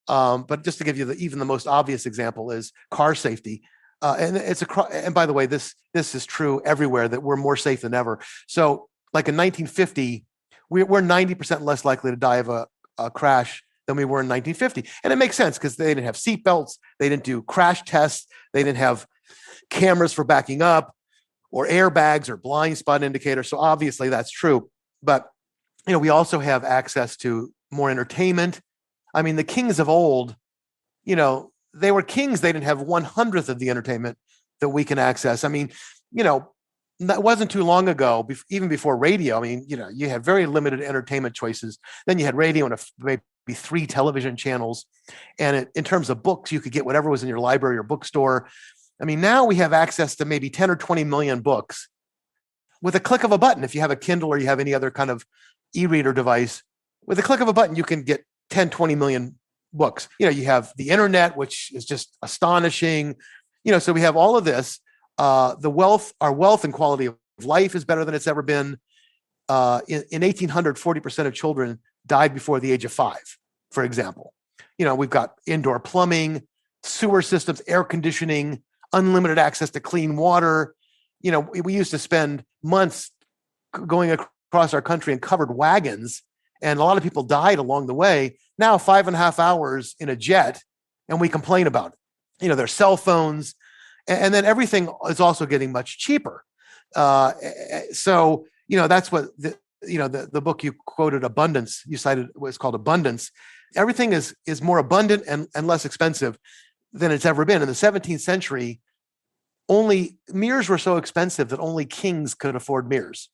Speaker 2: But just to give you even the most obvious example is car safety. And by the way, this is true everywhere, that we're more safe than ever. So like in 1950, we're 90% less likely to die of a crash than we were in 1950. And it makes sense because they didn't have seatbelts. They didn't do crash tests. They didn't have cameras for backing up. or airbags or blind spot indicators. So obviously that's true. But, we also have access to more entertainment. I mean, the kings of old, they were kings. They didn't have 1/100th of the entertainment that we can access. I mean, that wasn't too long ago, even before radio. I mean, you had very limited entertainment choices. Then you had radio and maybe 3 television channels. And in terms of books, you could get whatever was in your library or bookstore. I mean, now we have access to maybe 10 or 20 million books with a click of a button. If you have a Kindle or you have any other kind of e-reader device, with a click of a button, you can get 10, 20 million books. You have the internet, which is just astonishing. So we have all of this. Our wealth and quality of life is better than it's ever been. In 1800, 40% of children died before the age of 5, for example. We've got indoor plumbing, sewer systems, air conditioning, unlimited access to clean water. We used to spend months going across our country in covered wagons, and a lot of people died along the way. Now 5.5 hours in a jet, and we complain about it. There's cell phones, and then everything is also getting much cheaper. So that's what the book you quoted, Abundance, you cited, was called Abundance. Everything is more abundant and less expensive than it's ever been. In the 17th century, only mirrors were so expensive that only kings could afford mirrors.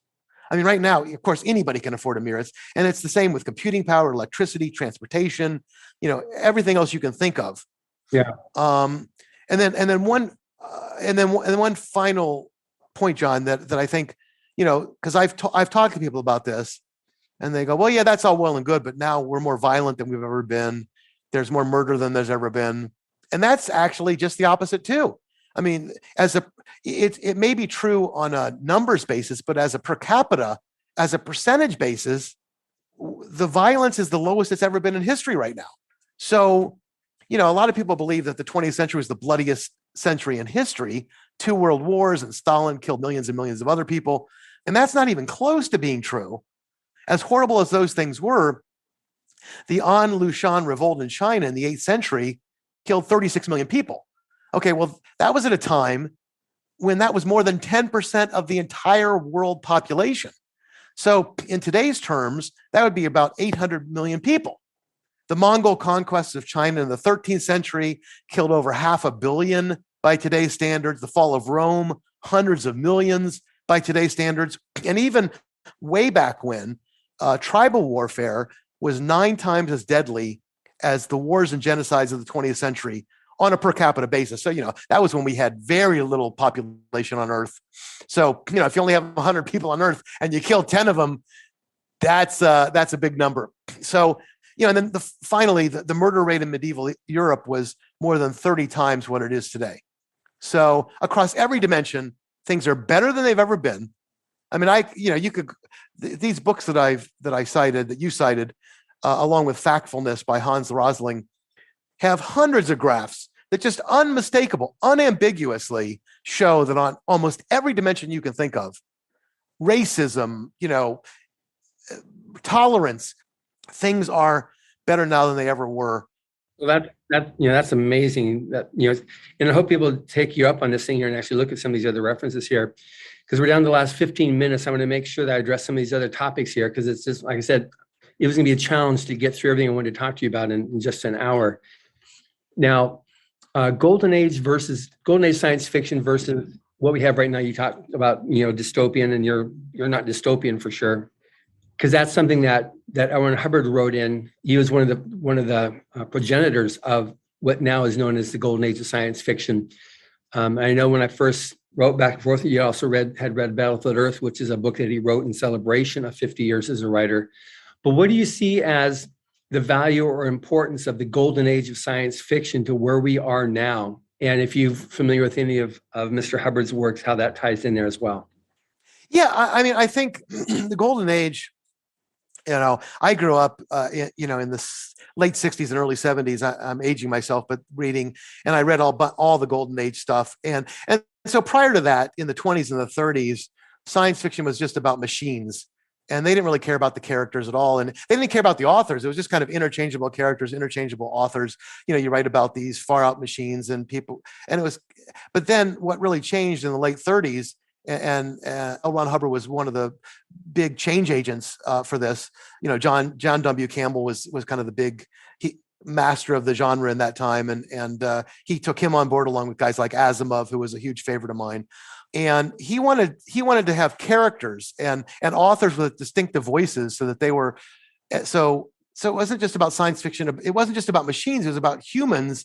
Speaker 2: I mean, right now, of course, anybody can afford a mirror. And it's the same with computing power, electricity, transportation, everything else you can think of.
Speaker 1: Yeah.
Speaker 2: And then one final point, John, that I think, because I've talked to people about this, and they go, well, yeah, that's all well and good, but now we're more violent than we've ever been. There's more murder than there's ever been. And that's actually just the opposite too. I mean, it may be true on a numbers basis, but as a per capita, as a percentage basis, the violence is the lowest it's ever been in history right now. So, a lot of people believe that the 20th century was the bloodiest century in history. 2 world wars, and Stalin killed millions and millions of other people. And that's not even close to being true. As horrible as those things were, the An Lushan revolt in China in the 8th century killed 36 million people. Okay, well, that was at a time when that was more than 10% of the entire world population. So in today's terms, that would be about 800 million people. The Mongol conquests of China in the 13th century killed over 500 million by today's standards. The fall of Rome, hundreds of millions by today's standards. And even way back when, tribal warfare was 9 times as deadly as the wars and genocides of the 20th century on a per capita basis. So, that was when we had very little population on Earth. So, if you only have 100 people on Earth and you kill 10 of them, that's a big number. So, and then finally, the murder rate in medieval Europe was more than 30 times what it is today. So across every dimension, things are better than they've ever been. I mean, these books that I cited, that you cited, along with Factfulness by Hans Rosling, have hundreds of graphs that just unambiguously show that on almost every dimension you can think of, racism, tolerance, things are better now than they ever were.
Speaker 1: Well, that's amazing. And I hope people take you up on this thing here and actually look at some of these other references here, because we're down to the last 15 minutes. I want to make sure that I address some of these other topics here, because it's just, like I said, it was going to be a challenge to get through everything I wanted to talk to you about in just an hour. Now, golden age science fiction versus what we have right now. You talk about, dystopian, and you're not dystopian for sure, because that's something that Owen Hubbard wrote in. He was one of the progenitors of what now is known as the golden age of science fiction. I know when I first wrote back and forth, you also had read Battlefield Earth, which is a book that he wrote in celebration of 50 years as a writer. But what do you see as the value or importance of the golden age of science fiction to where we are now? And if you're familiar with any of Mr. Hubbard's works, how that ties in there as well.
Speaker 2: Yeah, I mean, I think the golden age, I grew up, in the late 60s and early 70s. I'm aging myself, but reading, and I read all the golden age stuff. And so prior to that, in the 20s and the 30s, science fiction was just about machines. And they didn't really care about the characters at all. And they didn't care about the authors. It was just kind of interchangeable characters, interchangeable authors. You write about these far out machines and people. But then what really changed in the late 30s L. Ron Hubbard was one of the big change agents for this. John W. Campbell was kind of the big master of the genre in that time, and he took him on board along with guys like Asimov, who was a huge favorite of mine. And he wanted to have characters and authors with distinctive voices, so that they were so it wasn't just about science fiction. It wasn't just about machines. It was about humans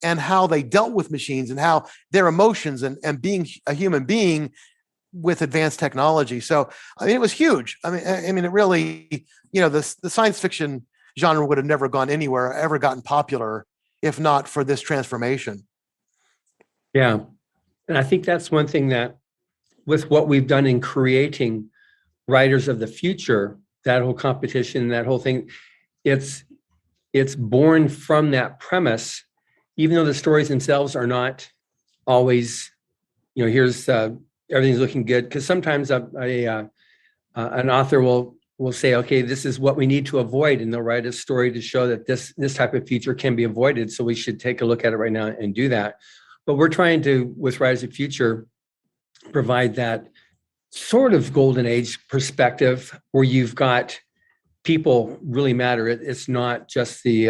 Speaker 2: and how they dealt with machines and how their emotions and being a human being with advanced technology. So, I mean, it was huge. I mean, it really, the science fiction genre would have never gone anywhere, ever gotten popular, if not for this transformation.
Speaker 1: Yeah. And I think that's one thing that, with what we've done in creating writers of the future, that whole competition, that whole thing, it's born from that premise, even though the stories themselves are not always, here's everything's looking good. Because sometimes an author will say, okay, this is what we need to avoid, and they'll write a story to show that this type of future can be avoided. So we should take a look at it right now and do that. But we're trying to, with Writers of the Future, provide that sort of golden age perspective where you've got people really matter. It's not just the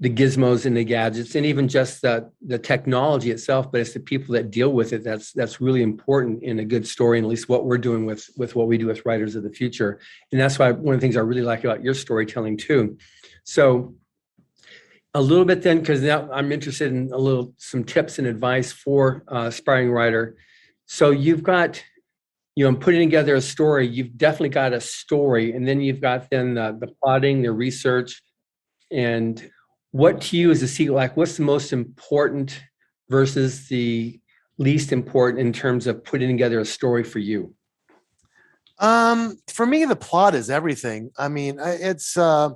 Speaker 1: gizmos and the gadgets and even just the technology itself, but it's the people that deal with it. That's really important in a good story, and at least what we're doing with what we do with Writers of the Future. And that's why one of the things I really like about your storytelling too. So a little bit then, because now I'm interested in some tips and advice for aspiring writer. So you've got, putting together a story, you've definitely got a story, and then you've got then the plotting, the research, and what to you is the secret? Like, what's the most important versus the least important in terms of putting together a story for you?
Speaker 2: For me, the plot is everything. I mean, it's, I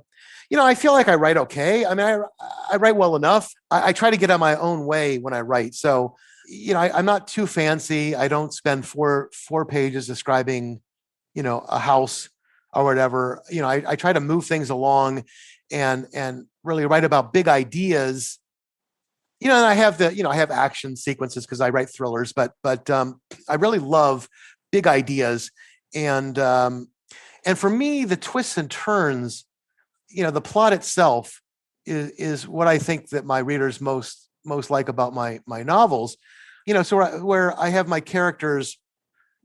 Speaker 2: feel like I write okay. I mean, I write well enough. I try to get out my own way when I write. So, I'm not too fancy. I don't spend four pages describing, a house or whatever. I try to move things along and really write about big ideas. And I have I have action sequences because I write thrillers, but I really love big ideas. And for me, the twists and turns, the plot itself is what I think that my readers most like about my novels. So where I have my characters,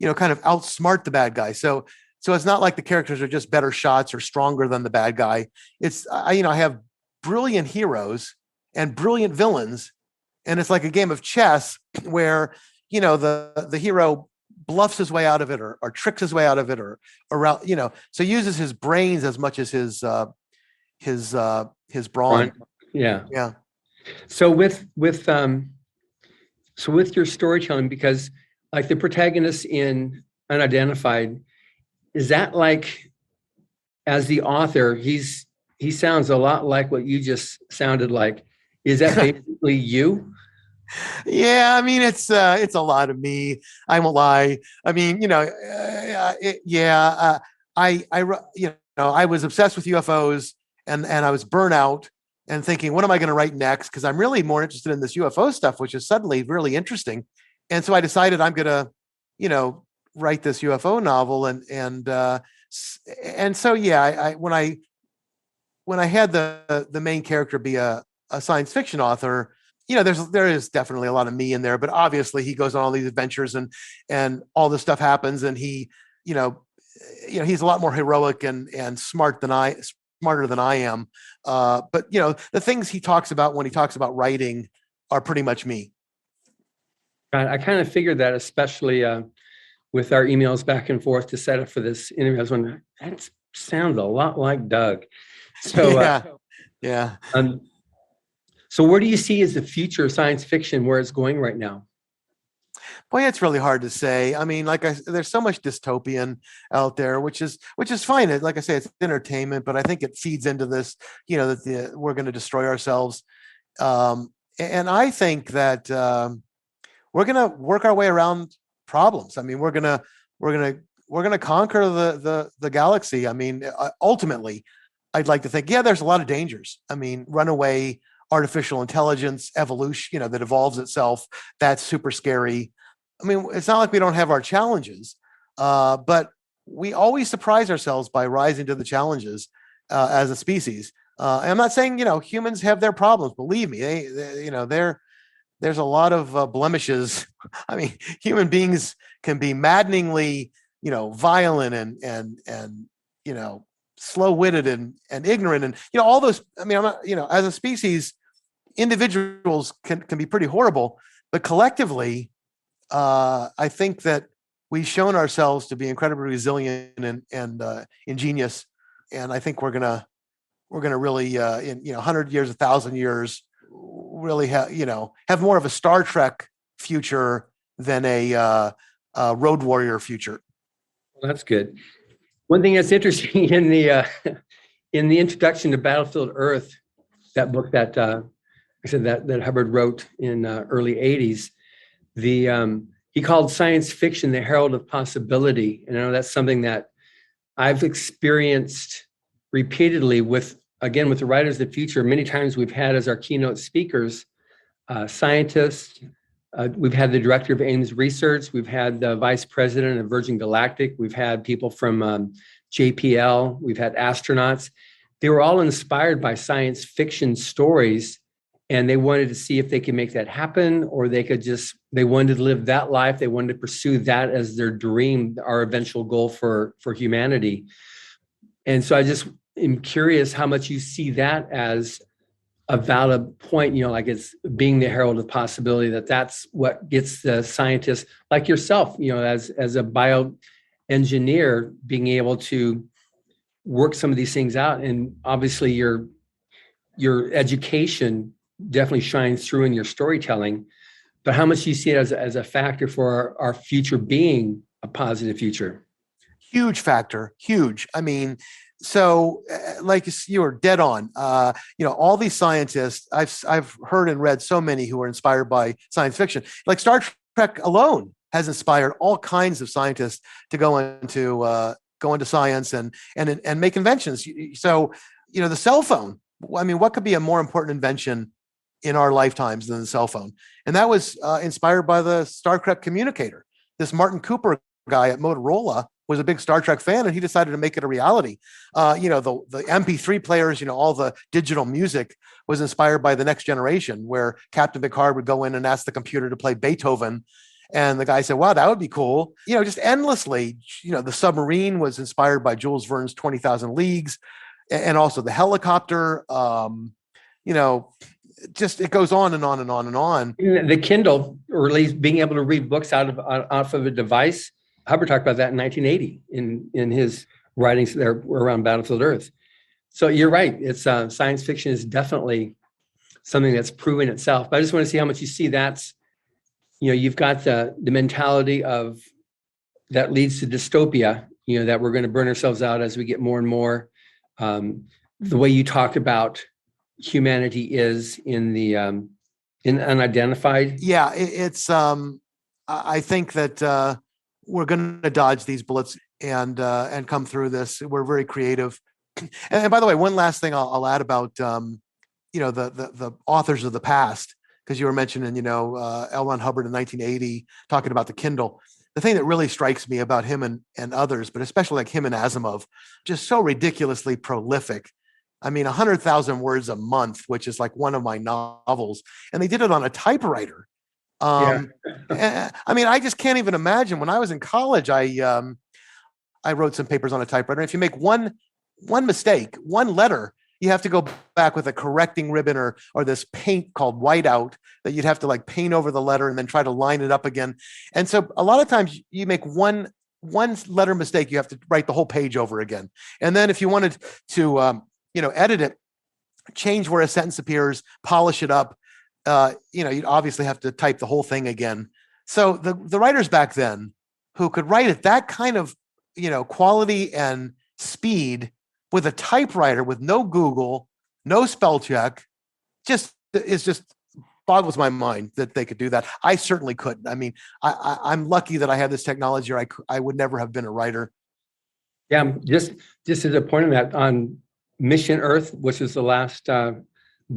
Speaker 2: kind of outsmart the bad guy. So it's not like the characters are just better shots or stronger than the bad guy. It's I have brilliant heroes and brilliant villains, and it's like a game of chess where the hero bluffs his way out of it or tricks his way out of it or around, so uses his brains as much as his brawn.
Speaker 1: Yeah. So with your storytelling, because like the protagonist in Unidentified, is that like, as the author, he sounds a lot like what you just sounded like. Is that basically you?
Speaker 2: Yeah, I mean, it's a lot of me. I won't lie. I mean, I was obsessed with UFOs and I was burnt out and thinking, what am I going to write next? Because I'm really more interested in this UFO stuff, which is suddenly really interesting. And so I decided I'm going to, write this UFO novel. And so, yeah, when I had the main character be a science fiction author, there is definitely a lot of me in there, but obviously he goes on all these adventures and all this stuff happens. And he, he's a lot more heroic and smarter than I am. But the things he talks about when he talks about writing are pretty much me.
Speaker 1: I kind of figured that, especially with our emails back and forth to set up for this interview. I was wondering, that sounds a lot like Doug. So
Speaker 2: yeah.
Speaker 1: So where do you see as the future of science fiction, where it's going right now?
Speaker 2: Boy, it's really hard to say. I mean, there's so much dystopian out there, which is fine. Like I say, it's entertainment, but I think it feeds into this, that we're going to destroy ourselves. And I think that we're going to work our way around problems. I mean, we're going to conquer the galaxy. I mean, ultimately, I'd like to think, yeah, there's a lot of dangers. I mean, runaway artificial intelligence, evolution, that evolves itself. That's super scary. I mean, it's not like we don't have our challenges, but we always surprise ourselves by rising to the challenges as a species. And I'm not saying, humans have their problems. Believe me, there's a lot of blemishes. I mean, human beings can be maddeningly, violent and slow-witted and ignorant, and all those. I mean, I'm not, as a species, individuals can be pretty horrible, but collectively, I think that we've shown ourselves to be incredibly resilient and ingenious, and I think we're gonna really in 100 years, 1,000 years, really have more of a Star Trek future than a Road Warrior future.
Speaker 1: Well, that's good. One thing that's interesting in the introduction to Battlefield Earth, that book that I said that Hubbard wrote in early '80s, he called science fiction the herald of possibility, and I know that's something that I've experienced repeatedly with the writers of the future. Many times we've had as our keynote speakers scientists. We've had the director of Ames Research. We've had the vice president of Virgin Galactic. We've had people from JPL. We've had astronauts. They were all inspired by science fiction stories, and they wanted to see if they could make that happen, or they wanted to live that life. They wanted to pursue that as their dream, our eventual goal for humanity. And so I just am curious how much you see that as a valid point, like it's being the herald of possibility, that's what gets the scientists like yourself, as a bioengineer, being able to work some of these things out. And obviously your education definitely shines through in your storytelling, but how much do you see it as a factor for our future being a positive future?
Speaker 2: Huge factor, huge. I mean, so like you were dead on. All these scientists, I've heard and read so many who are inspired by science fiction. Like Star Trek alone has inspired all kinds of scientists to go into science and make inventions. So the cell phone. I mean, what could be a more important invention in our lifetimes than the cell phone? And that was inspired by the Star Trek communicator. This Martin Cooper guy at Motorola was a big Star Trek fan, and he decided to make it a reality. The MP3 players, all the digital music was inspired by The Next Generation, where Captain Picard would go in and ask the computer to play Beethoven. And the guy said, wow, that would be cool. Just endlessly, the submarine was inspired by Jules Verne's 20,000 Leagues, and also the helicopter. Just it goes on and on and on and on.
Speaker 1: The Kindle, or at least being able to read books off of a device. Hubbard talked about that in 1980 in his writings there around Battlefield Earth. So you're right. It's science fiction is definitely something that's proven itself. But I just want to see how much you see that's, you've got the mentality of that leads to dystopia, that we're going to burn ourselves out as we get more and more. The way you talked about humanity is in unidentified.
Speaker 2: Yeah, it's I think that we're going to dodge these bullets and come through this. We're very creative. And by the way, one last thing I'll add about the authors of the past, because you were mentioning L. Ron Hubbard in 1980 talking about the Kindle. The thing that really strikes me about him and others, but especially like him and Asimov, just so ridiculously prolific. I mean, 100,000 words a month, which is like one of my novels, and they did it on a typewriter. I mean, I just can't even imagine. When I was in college, I wrote some papers on a typewriter. And if you make one mistake, one letter, you have to go back with a correcting ribbon or this paint called whiteout that you'd have to like paint over the letter and then try to line it up again. And so a lot of times you make one letter mistake, you have to write the whole page over again. And then if you wanted to edit it, change where a sentence appears, polish it up, you'd obviously have to type the whole thing again. So the writers back then who could write at that kind of, quality and speed with a typewriter with no Google, no spell check, just boggles my mind that they could do that. I certainly couldn't. I mean, I'm lucky that I have this technology, or I would never have been a writer.
Speaker 1: Yeah, just as a point on that, on Mission Earth, which is the last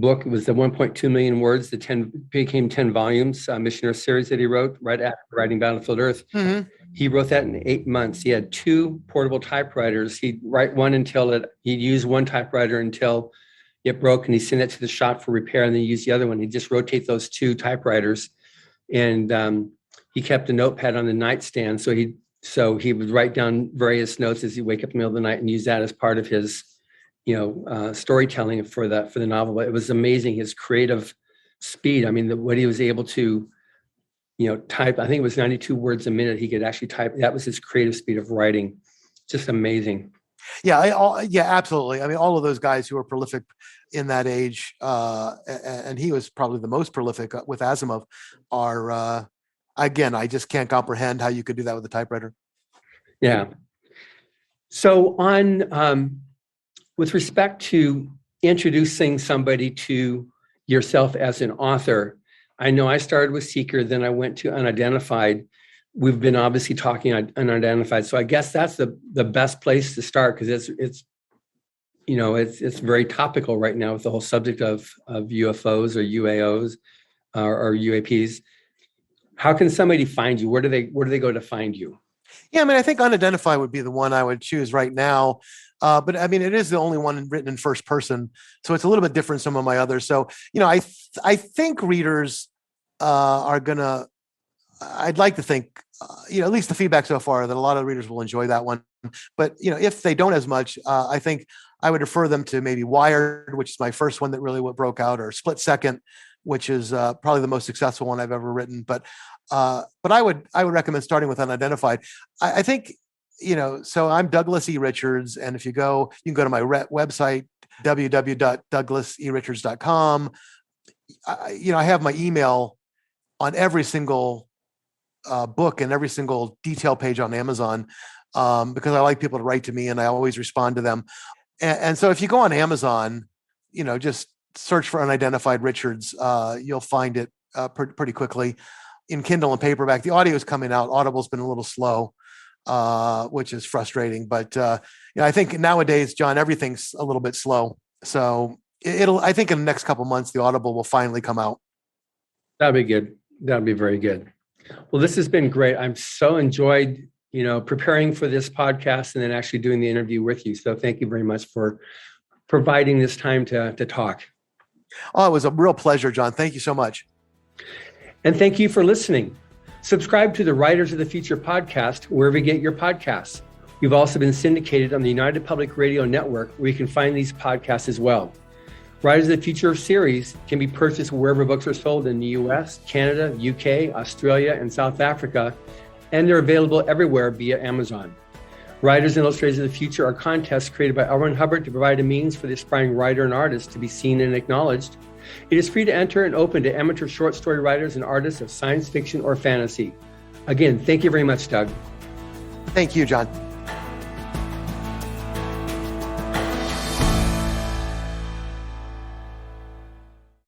Speaker 1: book. It was the 1.2 million words, became 10 volumes, missionary series that he wrote right after writing Battlefield Earth.
Speaker 2: Mm-hmm.
Speaker 1: He wrote that in 8 months. He had 2 portable typewriters. He'd write one he'd use one typewriter until it broke, and he'd send it to the shop for repair, and then use the other one. He'd just rotate those 2 typewriters. And he kept a notepad on the nightstand. So he would write down various notes as he'd wake up in the middle of the night and use that as part of his, storytelling for the novel. But it was amazing, his creative speed. I mean, what he was able to, type. I think it was 92 words a minute. He could actually type. That was his creative speed of writing. Just amazing.
Speaker 2: Yeah, absolutely. I mean, all of those guys who were prolific in that age, and he was probably the most prolific with Asimov, are, again, I just can't comprehend how you could do that with a typewriter.
Speaker 1: Yeah. So with respect to introducing somebody to yourself as an author, I know I started with Seeker, then I went to Unidentified. We've been obviously talking on Unidentified, so I guess that's the best place to start, because it's very topical right now with the whole subject of UFOs or UAOs or UAPs. How can somebody find you? Where do they go to find you?
Speaker 2: Yeah, I mean, I think Unidentified would be the one I would choose right now. But I mean, it is the only one written in first person, so it's a little bit different from some of my others. So, I think readers are gonna. I'd like to think, at least the feedback so far, that a lot of readers will enjoy that one. But if they don't as much, I think I would refer them to maybe Wired, which is my first one that really broke out, or Split Second, which is probably the most successful one I've ever written. But I would recommend starting with Unidentified. I think. So I'm Douglas E. Richards, and if you can go to my website, www.douglaserichards.com. I have my email on every single book and every single detail page on Amazon, because I like people to write to me, and I always respond to them. And so if you go on Amazon, just search for Unidentified Richards, you'll find it pretty quickly in Kindle and paperback. The audio is coming out. Audible's been a little slow, which is frustrating, but I think nowadays, John, everything's a little bit slow. So I think in the next couple of months, the Audible will finally come out.
Speaker 1: That'd be good. That'd be very good. Well, this has been great. I'm so enjoyed, preparing for this podcast and then actually doing the interview with you. So thank you very much for providing this time to talk.
Speaker 2: Oh, it was a real pleasure, John. Thank you so much.
Speaker 1: And thank you for listening. Subscribe to the Writers of the Future podcast wherever you get your podcasts. We've also been syndicated on the United Public Radio Network, where you can find these podcasts as well. Writers of the Future series can be purchased wherever books are sold in the US, Canada, UK, Australia, and South Africa, and they're available everywhere via Amazon. Writers and Illustrators of the Future are contests created by L. Ron Hubbard to provide a means for the aspiring writer and artist to be seen and acknowledged. It is free to enter and open to amateur short story writers and artists of science fiction or fantasy. Again, thank you very much, Doug.
Speaker 2: Thank you, John.